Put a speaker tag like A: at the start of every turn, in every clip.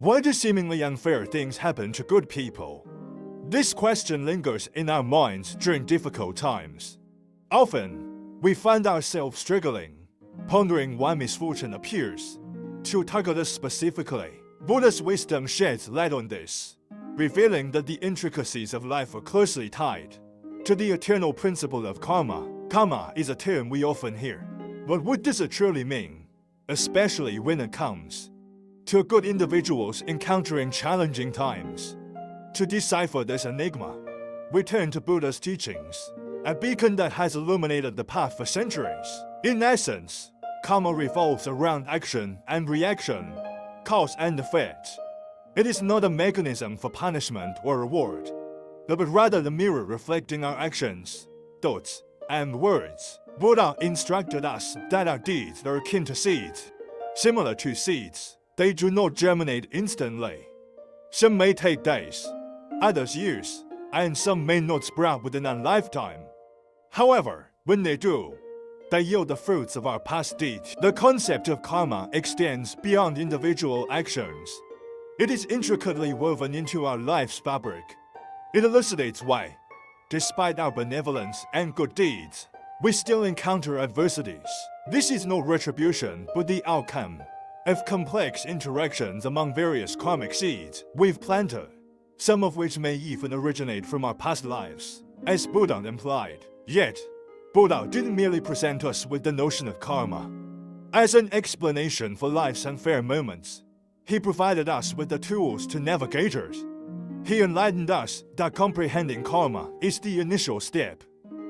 A: Why do seemingly unfair things happen to good people? This question lingers in our minds during difficult times. Often, we find ourselves struggling, pondering why misfortune appears to target us specifically. Buddha's wisdom sheds light on this, revealing that the intricacies of life are closely tied to the eternal principle of karma. Karma is a term we often hear. But what does it truly mean, especially when it comes to good individuals encountering challenging times? To decipher this enigma, we turn to Buddha's teachings, a beacon that has illuminated the path for centuries. In essence, karma revolves around action and reaction, cause and effect. It is not a mechanism for punishment or reward, but rather the mirror reflecting our actions, thoughts, and words. Buddha instructed us that our deeds are akin to seeds. Similar to seeds, they do not germinate instantly. Some may take days, others years, and some may not sprout within a lifetime. However, when they do, they yield the fruits of our past deeds. The concept of karma extends beyond individual actions. It is intricately woven into our life's fabric. It elucidates why, despite our benevolence and good deeds, we still encounter adversities. This is not retribution, but the outcome of complex interactions among various karmic seeds we've planted, some of which may even originate from our past lives, as Buddha implied. Yet, Buddha didn't merely present us with the notion of karma as an explanation for life's unfair moments. He provided us with the tools to navigate it. He enlightened us that comprehending karma is the initial step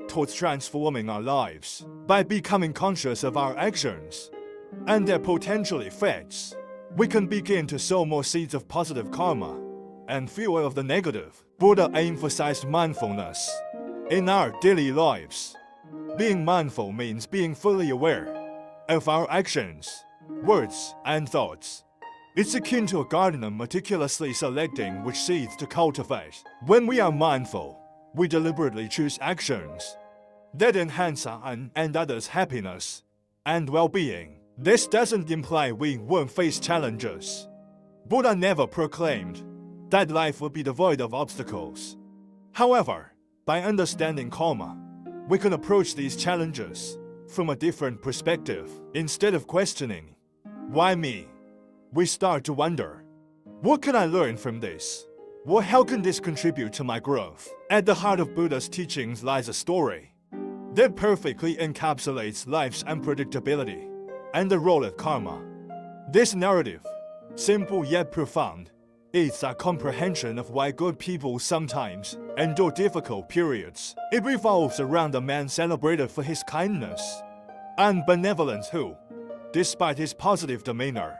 A: towards transforming our lives. By becoming conscious of our actions and their potential effects, we can begin to sow more seeds of positive karma and fewer of the negative. Buddha emphasized mindfulness in our daily lives. Being mindful means being fully aware of our actions, words, and thoughts. It's akin to a gardener meticulously selecting which seeds to cultivate. When we are mindful, we deliberately choose actions that enhance our own and others' happiness and well-being. This doesn't imply we won't face challenges. Buddha never proclaimed that life would be devoid of obstacles. However, by understanding karma, we can approach these challenges from a different perspective. Instead of questioning, "Why me?" we start to wonder, "What can I learn from this? How can this contribute to my growth?" At the heart of Buddha's teachings lies a story that perfectly encapsulates life's unpredictability and the role of karma. This narrative, simple yet profound, is a comprehension of why good people sometimes endure difficult periods. It revolves around a man celebrated for his kindness and benevolence who, despite his positive demeanor,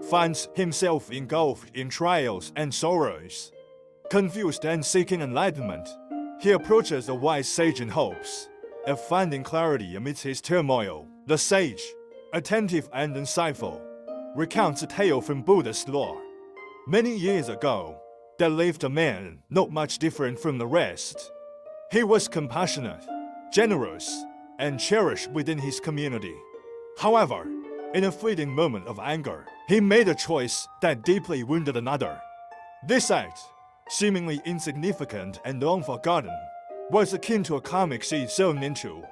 A: finds himself engulfed in trials and sorrows. Confused and seeking enlightenment, he approaches a wise sage in hopes of finding clarity amidst his turmoil. The sage, attentive and insightful, recounts a tale from Buddha's lore. Many years ago, there lived a man not much different from the rest. He was compassionate, generous, and cherished within his community. However, in a fleeting moment of anger, he made a choice that deeply wounded another. This act, seemingly insignificant and long forgotten, was akin to a karmic seed sown into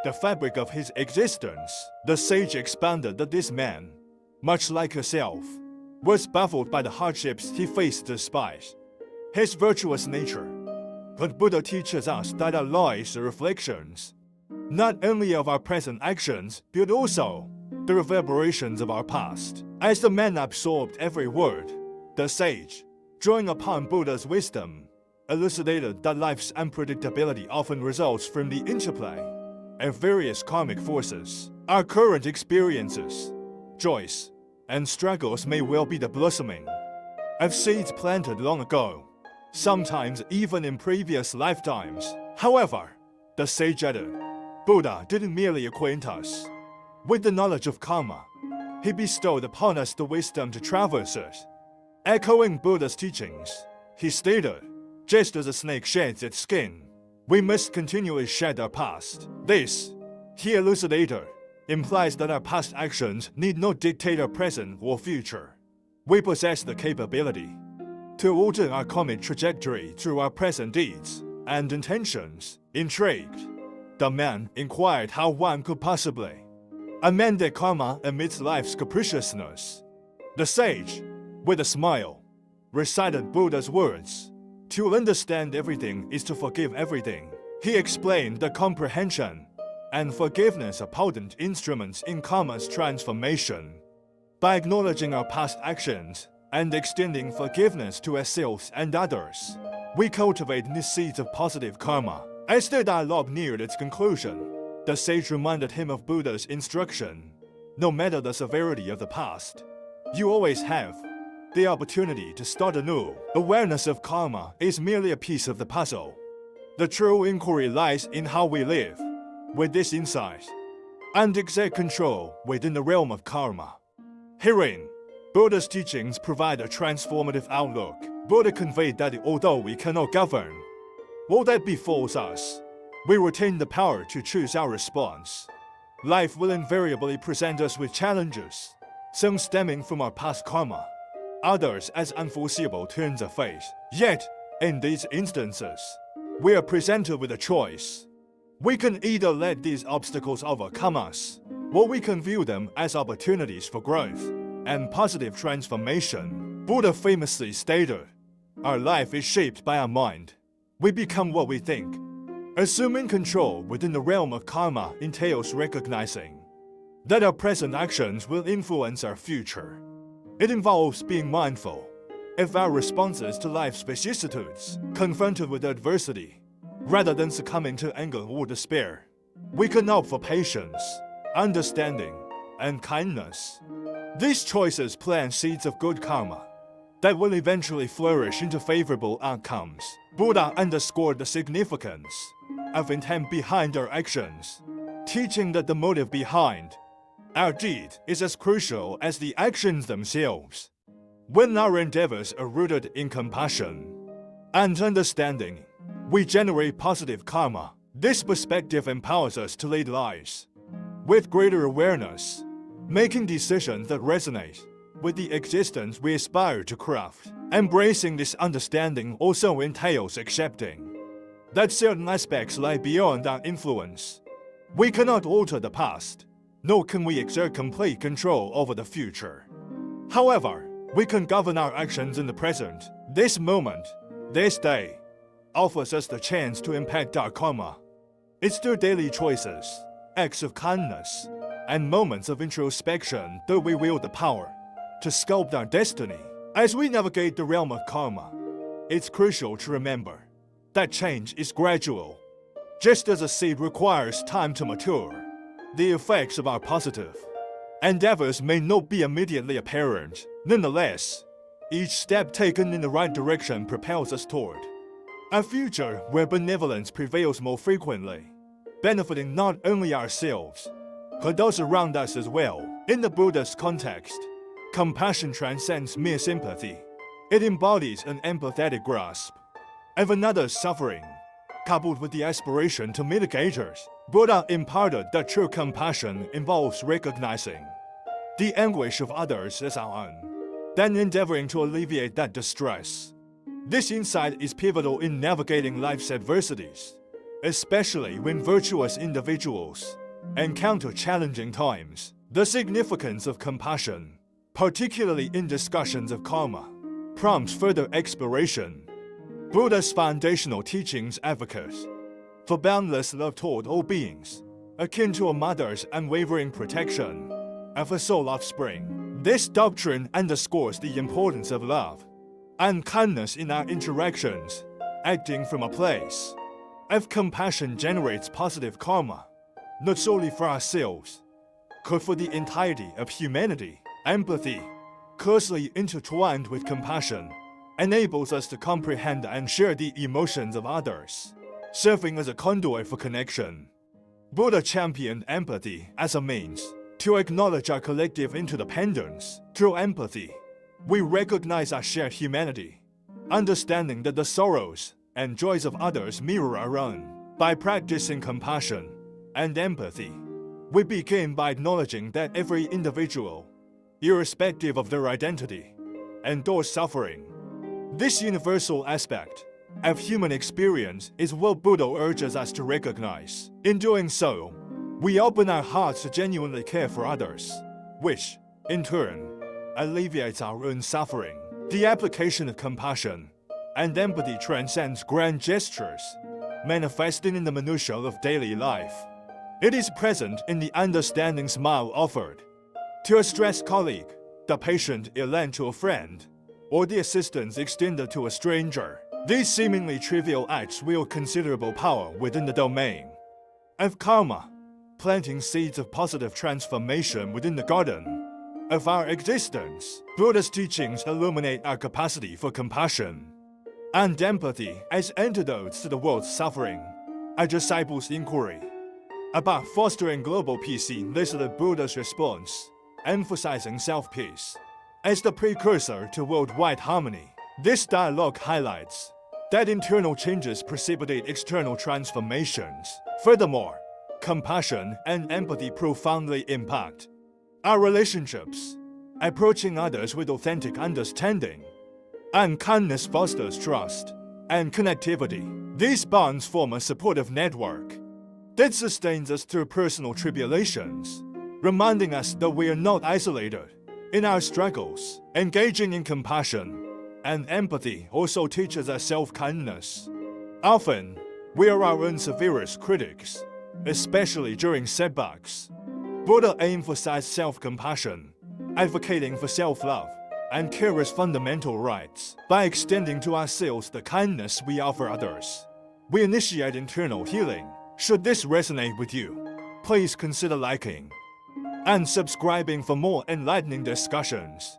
A: the fabric of his existence. The sage expounded that this man, much like herself, was baffled by the hardships he faced despite his virtuous nature. But Buddha teaches us that our lives are reflections, not only of our present actions, but also the reverberations of our past. As the man absorbed every word, the sage, drawing upon Buddha's wisdom, elucidated that life's unpredictability often results from the interplay of various karmic forces. Our current experiences, joys, and struggles may well be the blossoming of seeds planted long ago, sometimes even in previous lifetimes. However, the sage added, Buddha didn't merely acquaint us with the knowledge of karma. He bestowed upon us the wisdom to traverse it. Echoing Buddha's teachings, he stated, just as a snake sheds its skin, we must continually shed our past. This, he elucidated, implies that our past actions need not dictate our present or future. We possess the capability to alter our karmic trajectory through our present deeds and intentions. Intrigued, the man inquired how one could possibly amend their karma amidst life's capriciousness. The sage, with a smile, recited Buddha's words: "To understand everything is to forgive everything." He explained that comprehension and forgiveness are potent instruments in karma's transformation. By acknowledging our past actions and extending forgiveness to ourselves and others, we cultivate the seeds of positive karma. As the dialogue neared its conclusion, the sage reminded him of Buddha's instruction: no matter the severity of the past, you always have the opportunity to start anew. Awareness of karma is merely a piece of the puzzle. The true inquiry lies in how we live with this insight and exert control within the realm of karma. Herein, Buddha's teachings provide a transformative outlook. Buddha conveyed that although we cannot govern all that befalls us, we retain the power to choose our response. Life will invariably present us with challenges, some stemming from our past karma, others as unforeseeable turns of fate. Yet, in these instances, we are presented with a choice. We can either let these obstacles overcome us, or we can view them as opportunities for growth and positive transformation. Buddha famously stated, "Our life is shaped by our mind. We become what we think." Assuming control within the realm of karma entails recognizing that our present actions will influence our future. It involves being mindful of our responses to life's vicissitudes. Confronted with adversity, rather than succumbing to anger or despair, we can opt for patience, understanding, and kindness. These choices plant seeds of good karma that will eventually flourish into favorable outcomes. Buddha underscored the significance of intent behind our actions, teaching that the motive behind our deed is as crucial as the actions themselves. When our endeavors are rooted in compassion and understanding, we generate positive karma. This perspective empowers us to lead lives with greater awareness, making decisions that resonate with the existence we aspire to craft. Embracing this understanding also entails accepting that certain aspects lie beyond our influence. We cannot alter the past, nor can we exert complete control over the future. However, we can govern our actions in the present. This moment, this day, offers us the chance to impact our karma. It's through daily choices, acts of kindness, and moments of introspection that we wield the power to sculpt our destiny. As we navigate the realm of karma, it's crucial to remember that change is gradual. Just as a seed requires time to mature, the effects of our positive endeavors may not be immediately apparent. Nonetheless, each step taken in the right direction propels us toward a future where benevolence prevails more frequently, benefiting not only ourselves, but those around us as well. In the Buddha's context, compassion transcends mere sympathy. It embodies an empathetic grasp of another's suffering, coupled with the aspiration to mitigate it. Buddha imparted that true compassion involves recognizing the anguish of others as our own, then endeavoring to alleviate that distress. This insight is pivotal in navigating life's adversities, especially when virtuous individuals encounter challenging times. The significance of compassion, particularly in discussions of karma, prompts further exploration. Buddha's foundational teachings advocate for boundless love toward all beings, akin to a mother's unwavering protection of her sole offspring. This doctrine underscores the importance of love and kindness in our interactions. Acting from a place of compassion generates positive karma, not solely for ourselves, but for the entirety of humanity. Empathy, closely intertwined with compassion, enables us to comprehend and share the emotions of others, serving as a conduit for connection. Buddha championed empathy as a means to acknowledge our collective interdependence. Through empathy, we recognize our shared humanity, understanding that the sorrows and joys of others mirror our own. By practicing compassion and empathy, we begin by acknowledging that every individual, irrespective of their identity, endorse suffering. This universal aspect of human experience is what Buddha urges us to recognize. In doing so, we open our hearts to genuinely care for others, which, in turn, alleviates our own suffering. The application of compassion and empathy transcends grand gestures, manifesting in the minutiae of daily life. It is present in the understanding smile offered to a stressed colleague, the patient ill lent to a friend, or the assistance extended to a stranger. These seemingly trivial acts wield considerable power within the domain of karma, planting seeds of positive transformation within the garden of our existence. Buddha's teachings illuminate our capacity for compassion and empathy as antidotes to the world's suffering. A disciple's inquiry about fostering global peace elicited Buddha's response, emphasizing self-peace as the precursor to worldwide harmony. This dialogue highlights that internal changes precipitate external transformations. Furthermore, compassion and empathy profoundly impact our relationships. Approaching others with authentic understanding and kindness fosters trust and connectivity. These bonds form a supportive network that sustains us through personal tribulations, reminding us that we are not isolated in our struggles. Engaging in compassion and empathy also teaches us self-kindness. Often, we are our own severest critics, especially during setbacks. Buddha emphasized self-compassion, advocating for self-love and care as fundamental rights. By extending to ourselves the kindness we offer others, we initiate internal healing. Should this resonate with you, please consider liking and subscribing for more enlightening discussions.